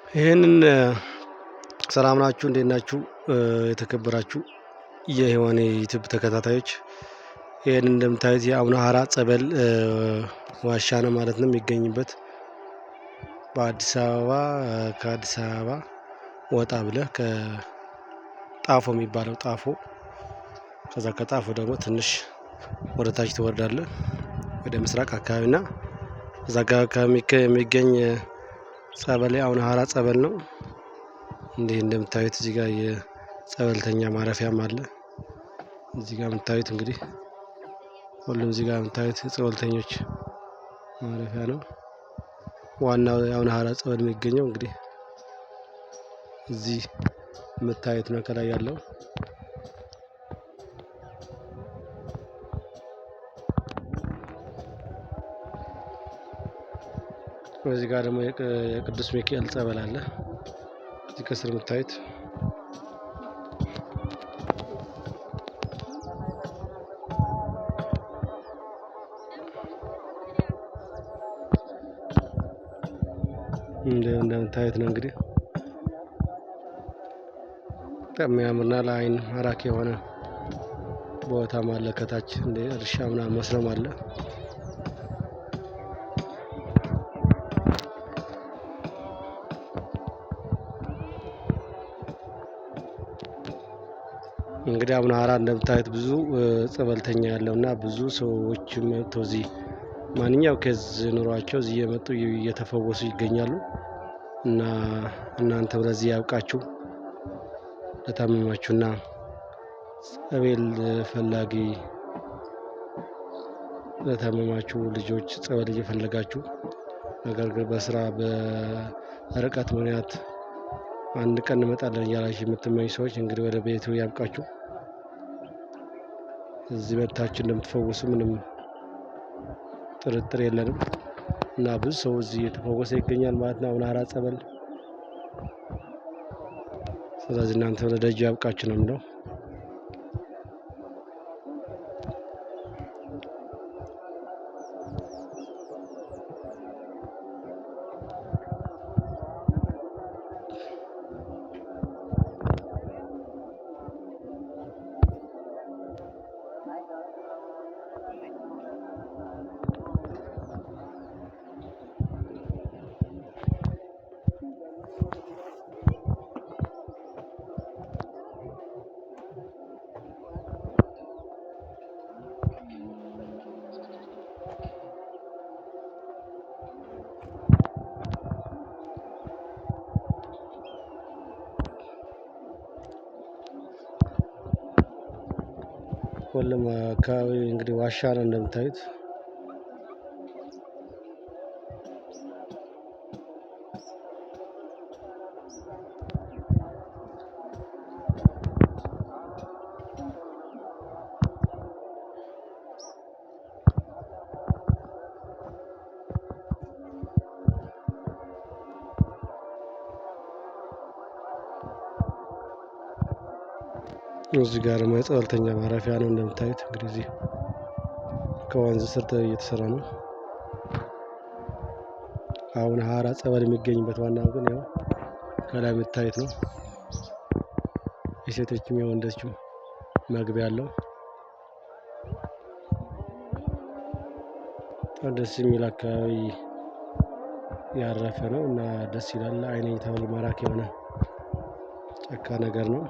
ይህንን ሰላም ናችሁ? እንዴት ናችሁ? የተከበራችሁ የሔዋኔ ዩቲዩብ ተከታታዮች ይህን እንደምታዩት የአቡነ ሀራ ጸበል ዋሻ ነው ማለት ነው የሚገኝበት በአዲስ አበባ ከአዲስ አበባ ወጣ ብለህ ከጣፎ የሚባለው ጣፎ ከዛ ከጣፎ ደግሞ ትንሽ ወደ ታች ትወርዳለህ ወደ ምስራቅ አካባቢና እዛ አካባቢ የሚገኝ ጸበል የአቡነ ሀራ ጸበል ነው። እንዲህ እንደምታዩት እዚህ ጋር የጸበልተኛ ማረፊያም አለ። እዚህ ጋር የምታዩት እንግዲህ ሁሉም እዚህ ጋር የምታዩት የጸበልተኞች ማረፊያ ነው። ዋናው የአቡነ ሀራ ጸበል የሚገኘው እንግዲህ እዚህ የምታዩት ነው ከላይ ያለው። እዚህ ጋር ደግሞ የቅዱስ ሚካኤል ጸበል አለ። እዚህ ከስር የምታዩት እንደምታዩት ነው እንግዲህ በጣም የሚያምርና ለአይን ማራኪ የሆነ ቦታም አለ። ከታች እንደ እርሻ ምናምን መስለም አለ። እንግዲህ አቡነ ሀራ እንደምታዩት ብዙ ጸበልተኛ ያለውና ብዙ ሰዎች መጥተው እዚህ ማንኛው ኬዝ ኑሯቸው እዚህ እየመጡ እየተፈወሱ ይገኛሉ። እና እናንተም ለዚህ ያብቃችሁ። ለታመማችሁና ጸበል ፈላጊ ለታመማችሁ ልጆች ጸበል እየፈለጋችሁ ነገር ግን በስራ በርቀት ምክንያት አንድ ቀን እንመጣለን እያላችሁ የምትመኙ ሰዎች እንግዲህ ወደ ቤቱ ያብቃችሁ። እዚህ መጥታችሁ እንደምትፈወሱ ምንም ጥርጥር የለንም እና ብዙ ሰው እዚህ እየተፈወሰ ይገኛል ማለት ነው አቡነ ሀራ ጸበል። ስለዚህ እናንተ ወደ ደጁ ያብቃችሁ ነው የምለው። ሁሉም አካባቢ እንግዲህ ዋሻ ነው እንደምታዩት። እዚህ ጋር ደግሞ የጸበልተኛ ማረፊያ ነው እንደምታዩት። እንግዲህ እዚህ ከወንዝ ስር እየተሰራ ነው አቡነ ሀራ ጸበል የሚገኝበት። ዋናው ግን ያው ከላይ የምታዩት ነው። የሴቶችም የወንዶችም መግቢያ አለው። ደስ የሚል አካባቢ ያረፈ ነው እና ደስ ይላል። አይን እይታው ማራኪ የሆነ ጫካ ነገር ነው።